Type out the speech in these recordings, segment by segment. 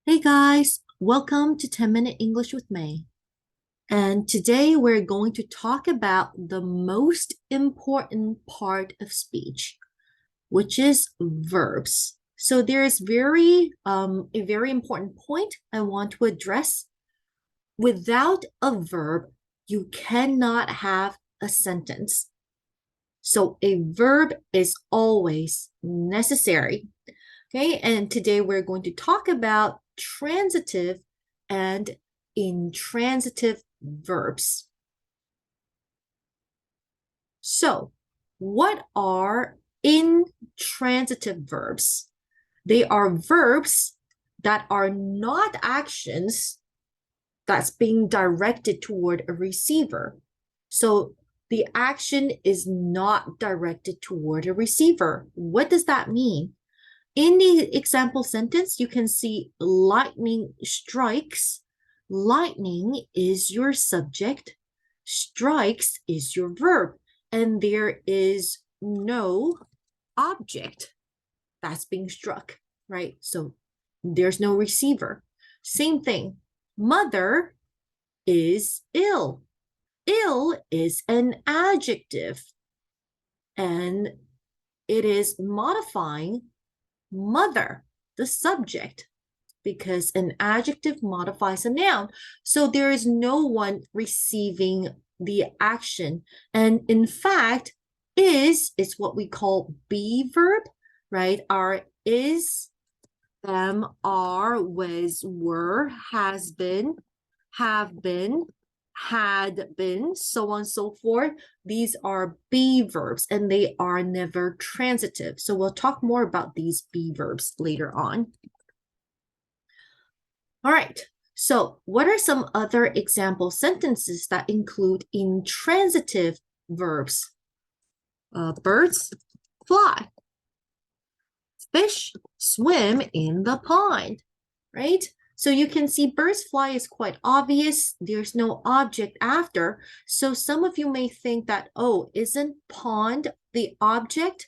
Hey guys, welcome to 10-Minute English with May. And today we're going to talk about the most important part of speech, which is verbs. So there is a very important point I want to address. Without a verb, you cannot have a sentence. So a verb is always necessary. Okay, and today we're going to talk about transitive and intransitive verbs. So, what are intransitive verbs? They are verbs that are not actions that's being directed toward a receiver. So, the action is not directed toward a receiver. What does that mean? In the example sentence, you can see lightning strikes. Lightning is your subject. Strikes is your verb. And there is no object that's being struck, right? So there's no receiver. Same thing. Mother is ill. Ill is an adjective. And it is modifying mother, the subject, because an adjective modifies a noun. So there is no one receiving the action. And in fact, is what we call be verb, right? Our is, am, are, was, were, has been, have been, had been, so on and so forth. These are be verbs and they are never transitive. So we'll talk more about these be verbs later on. All right. So what are some other example sentences that include intransitive verbs? Birds fly. Fish swim in the pond, right? So you can see birds fly is quite obvious. There's no object after. So some of you may think that, oh, isn't pond the object?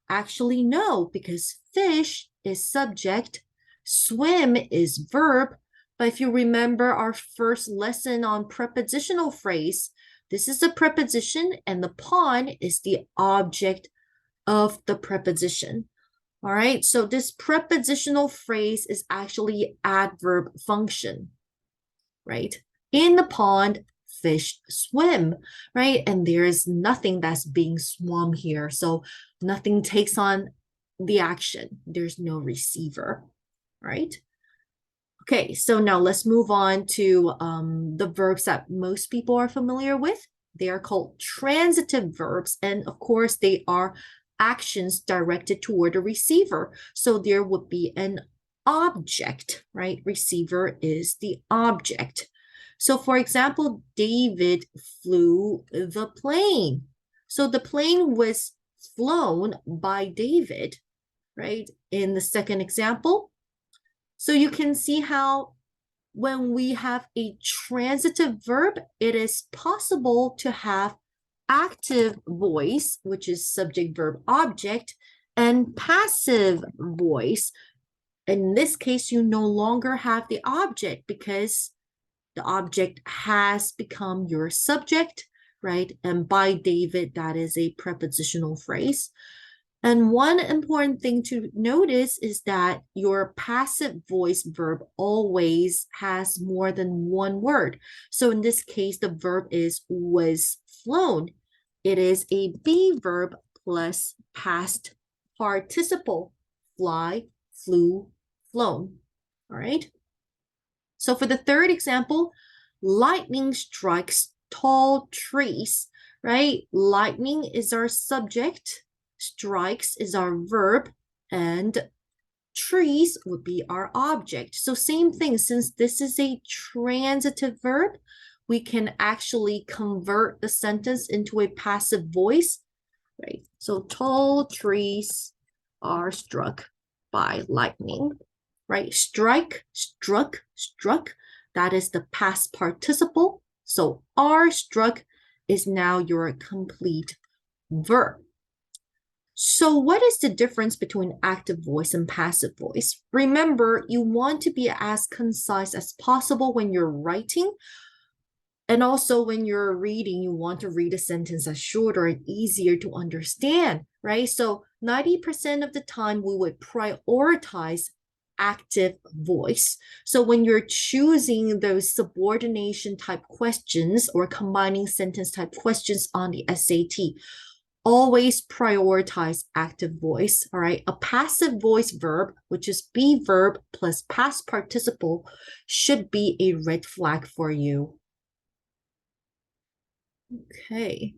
Actually, no, because fish is subject, swim is verb. But if you remember our first lesson on prepositional phrase, this is a preposition and the pond is the object of the preposition. All right, so this prepositional phrase is actually adverb function, right? In the pond, fish swim, right? And there is nothing that's being swum here. So nothing takes on the action. There's no receiver, right? Okay, so now let's move on to the verbs that most people are familiar with. They are called transitive verbs. And of course, they are actions directed toward a receiver. So there would be an object, right? Receiver is the object. So for example, David flew the plane. So the plane was flown by David, right? In the second example. So you can see how when we have a transitive verb, it is possible to have active voice, which is subject, verb, object, and passive voice. In this case, you no longer have the object because the object has become your subject, right? And by David, that is a prepositional phrase. And one important thing to notice is that your passive voice verb always has more than one word. So in this case, the verb is was flown. It is a be verb plus past participle. Fly, flew, flown. All right. So for the third example, lightning strikes tall trees, right? Lightning is our subject. Strikes is our verb, and trees would be our object. So same thing, since this is a transitive verb, we can actually convert the sentence into a passive voice, right? So tall trees are struck by lightning, right? Strike, struck, struck, that is the past participle. So are struck is now your complete verb. So what is the difference between active voice and passive voice? Remember, you want to be as concise as possible when you're writing. And also when you're reading, you want to read a sentence as shorter and easier to understand, right? So 90% of the time we would prioritize active voice. So when you're choosing those subordination type questions or combining sentence type questions on the SAT, always prioritize active voice, all right? A passive voice verb, which is be verb plus past participle, should be a red flag for you. Okay.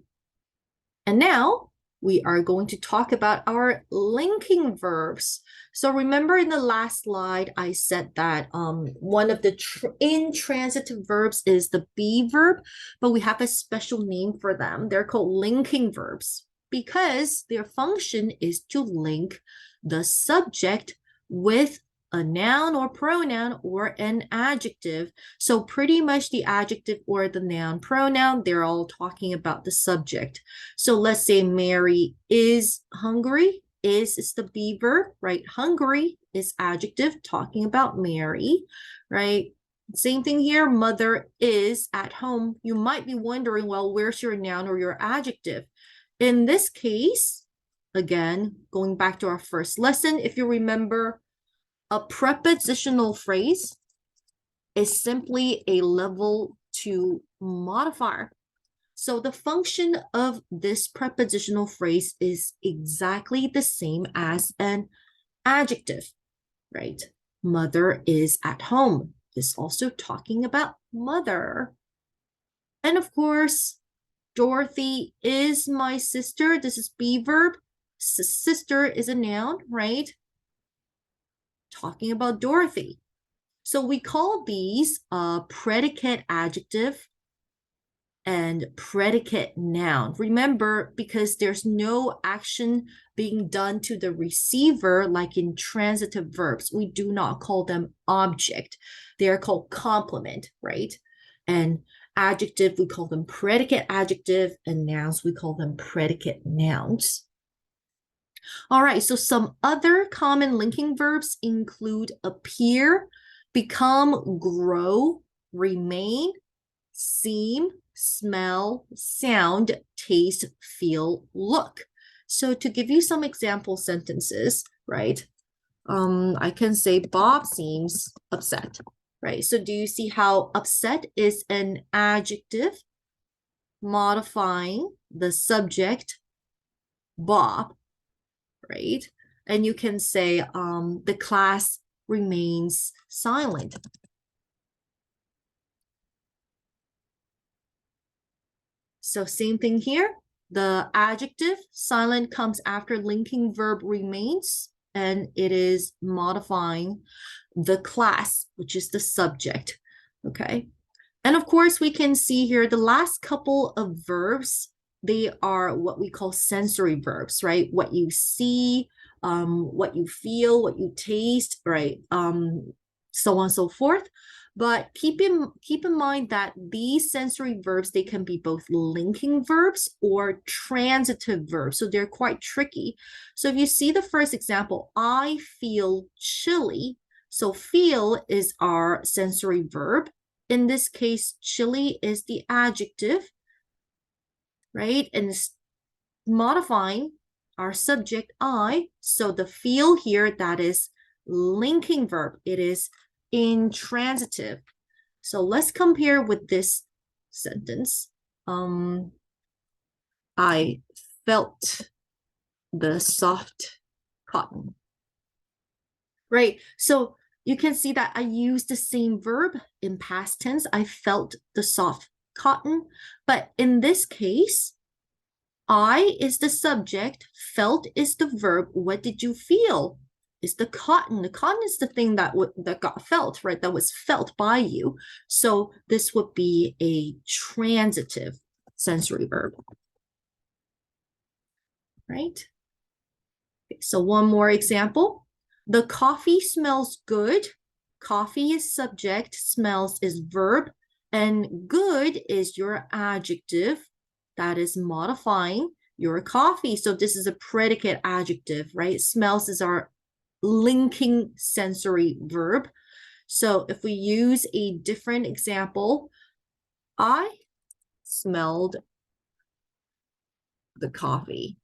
And now we are going to talk about our linking verbs. So remember in the last slide, I said that one of the intransitive verbs is the be verb, but we have a special name for them. They're called linking verbs because their function is to link the subject with a noun or pronoun or an adjective. So pretty much the adjective or the noun pronoun, they're all talking about the subject. So let's say Mary is hungry. Is the be verb, right? Hungry is adjective talking about Mary, right? Same thing here. Mother is at home. You might be wondering, well, where's your noun or your adjective? In this case, again, going back to our first lesson, if you remember, a prepositional phrase is simply a level 2 modifier. So the function of this prepositional phrase is exactly the same as an adjective, right? Mother is at home is also talking about mother. And of course, Dorothy is my sister. This is be verb. Sister is a noun, right? Talking about Dorothy. So we call these predicate adjective and predicate noun. Remember, because there's no action being done to the receiver like in transitive verbs, we do not call them object. They are called complement, right? And adjective, we call them predicate adjective, and nouns, we call them predicate nouns. All right, so some other common linking verbs include appear, become, grow, remain, seem, smell, sound, taste, feel, look. So to give you some example sentences, right? I can say Bob seems upset, right? So do you see how upset is an adjective modifying the subject, Bob, right? And you can say the class remains silent. So same thing here. The adjective silent comes after linking verb remains, and it is modifying the class, which is the subject. Okay. And of course, we can see here the last couple of verbs, they are what we call sensory verbs, right? What you see, what you feel, what you taste, right? So on and so forth. But keep in mind that these sensory verbs, they can be both linking verbs or transitive verbs. So they're quite tricky. So if you see the first example, I feel chilly. So feel is our sensory verb. In this case, chilly is the adjective, right? And it's modifying our subject I. So the feel here, that is linking verb. It is intransitive. So let's compare with this sentence. I felt the soft cotton. Right. So you can see that I use the same verb in past tense. I felt the soft cotton. But in this case, I is the subject, felt is the verb. What did you feel? Is the cotton. The cotton is the thing that got felt, right? That was felt by you. So this would be a transitive sensory verb. Right? Okay, so one more example. The coffee smells good. Coffee is subject, smells is verb, and good is your adjective that is modifying your coffee. So this is a predicate adjective, right? Smells is our linking sensory verb. So if we use a different example, I smelled the coffee.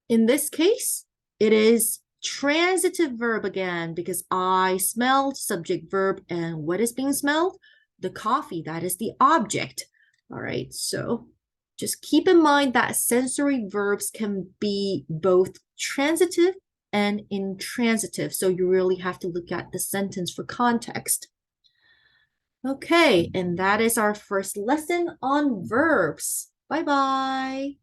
In this case, it is transitive verb again, because I smelled, subject verb, and what is being smelled? The coffee, that is the object. All right, so just keep in mind that sensory verbs can be both transitive and intransitive. So you really have to look at the sentence for context. Okay, and that is our first lesson on verbs. Bye-bye.